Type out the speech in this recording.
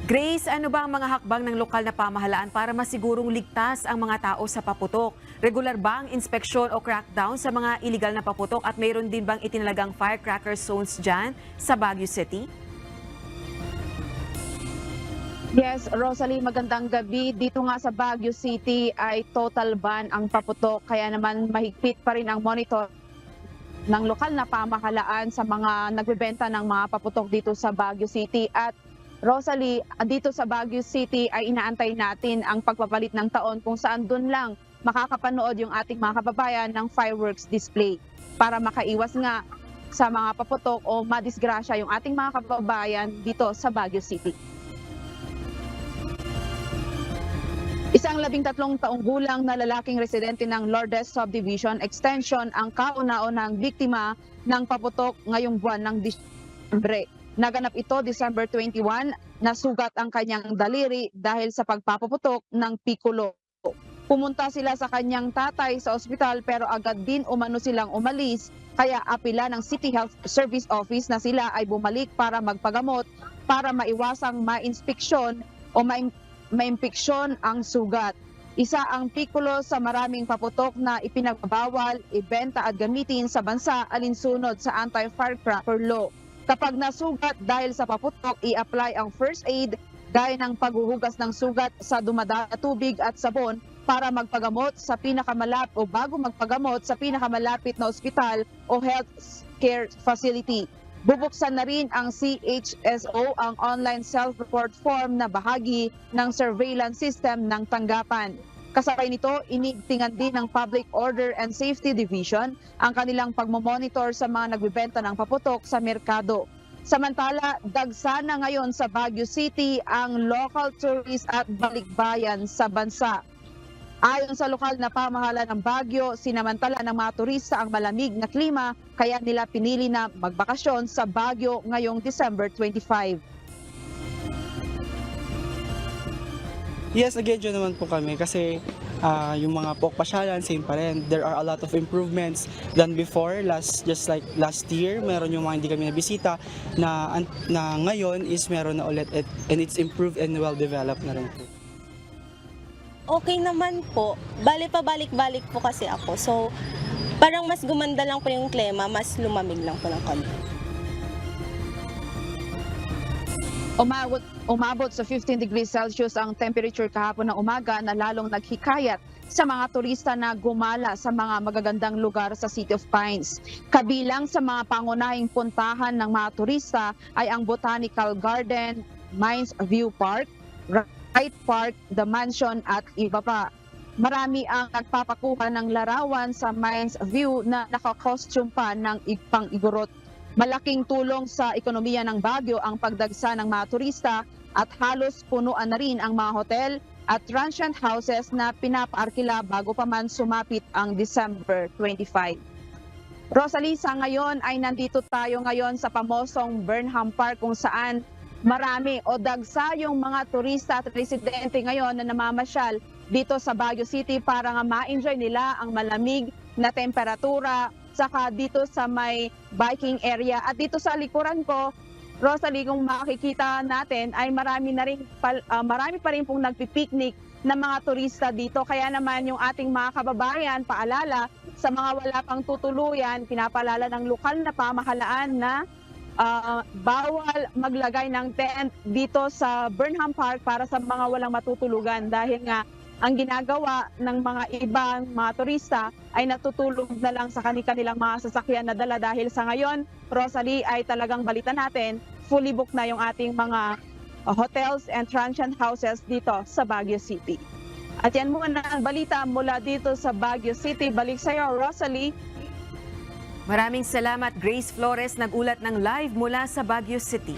Grace, ano ba ang mga hakbang ng lokal na pamahalaan para masigurong ligtas ang mga tao sa paputok? Regular ba ang inspeksyon o crackdown sa mga iligal na paputok at mayroon din bang itinalagang firecracker zones dyan sa Baguio City? Yes, Rosalie, magandang gabi. Dito nga sa Baguio City ay total ban ang paputok, kaya naman mahigpit pa rin ang monitor ng lokal na pamahalaan sa mga nagbebenta ng mga paputok dito sa Baguio City. At Rosalie, dito sa Baguio City ay inaantay natin ang pagpapalit ng taon kung saan doon lang makakapanood yung ating mga kababayan ng fireworks display para makaiwas nga sa mga paputok o madisgrasya yung ating mga kababayan dito sa Baguio City. Isang 13 taong gulang na lalaking residente ng Lourdes Subdivision Extension ang kauna-unang biktima ng paputok ngayong buwan ng Disyembre. Naganap ito December 21, nasugat ang kanyang daliri dahil sa pagpapaputok ng pikulo. Pumunta sila sa kanyang tatay sa ospital pero agad din umano silang umalis, kaya apila ng City Health Service Office na sila ay bumalik para magpagamot para maiwasang ma-inspeksyon o maimpeksyon ang sugat. Isa ang pikulo sa maraming paputok na ipinagbawal, ibenta at gamitin sa bansa alinsunod sa anti-firecracker law. Kapag nasugat dahil sa paputok, i-apply ang first aid gaya ng paghuhugas ng sugat sa dumadaan na tubig at sabon para magpagamot sa bago magpagamot sa pinakamalapit na ospital o health care facility. Bubuksan na rin ang CHSO ang online self-report form na bahagi ng surveillance system ng tanggapan. Kasabay nito, inigtingan din ng Public Order and Safety Division ang kanilang pagmomonitor sa mga nagbebenta ng paputok sa merkado. Samantala, dagsa na ngayon sa Baguio City ang local tourist at balikbayan sa bansa. Ayon sa lokal na pamahalaan ng Baguio, sinamantala ng mga turista ang malamig na klima kaya nila pinili na magbakasyon sa Baguio ngayong December 25. Yes, again, dyan naman po kami kasi yung mga pasyalan, same pa rin. There are a lot of improvements than before. Just like last year, meron yung mga hindi kami nabisita na ngayon is meron na ulit and it's improved and well-developed na rin po. Okay naman po. Bale pabalik-balik po kasi ako. So, parang mas gumanda lang po yung klima, mas lumamig lang po ng konti. Umabot sa 15 degrees Celsius ang temperature kahapon ng umaga na lalong naghikayat sa mga turista na gumala sa mga magagandang lugar sa City of Pines. Kabilang sa mga pangunahing puntahan ng mga turista ay ang Botanical Garden, Mines View Park, Wright Park, The Mansion at iba pa. Marami ang nagpapakuha ng larawan sa Mines View na nakakostume pa ng pang-igorot. Malaking tulong sa ekonomiya ng Baguio ang pagdagsa ng mga turista at halos punuan na rin ang mga hotel at transient houses na pinapaarkila bago pa man sumapit ang December 25. Rosalie, sa ngayon ay nandito tayo ngayon sa pamosong Burnham Park kung saan marami o dagsa yung mga turista at residente ngayon na namamasyal dito sa Baguio City para nga ma-enjoy nila ang malamig na temperatura, saka dito sa may biking area. At dito sa likuran ko, Rosalie, kung makikita natin ay marami pa rin pong nagpipiknik na mga turista dito. Kaya naman yung ating mga kababayan, paalala sa mga wala pang tutuluyan, pinapaalala ng lokal na pamahalaan na bawal maglagay ng tent dito sa Burnham Park para sa mga walang matutulugan dahil nga ang ginagawa ng mga ibang mga turista ay natutulog na lang sa kanilang mga sasakyan na dala dahil sa ngayon, Rosalie, ay talagang balita natin, fully booked na yung ating mga hotels and transient houses dito sa Baguio City. At yan muna ang balita mula dito sa Baguio City. Balik sa iyo, Rosalie. Maraming salamat, Grace Flores, nag-ulat ng live mula sa Baguio City.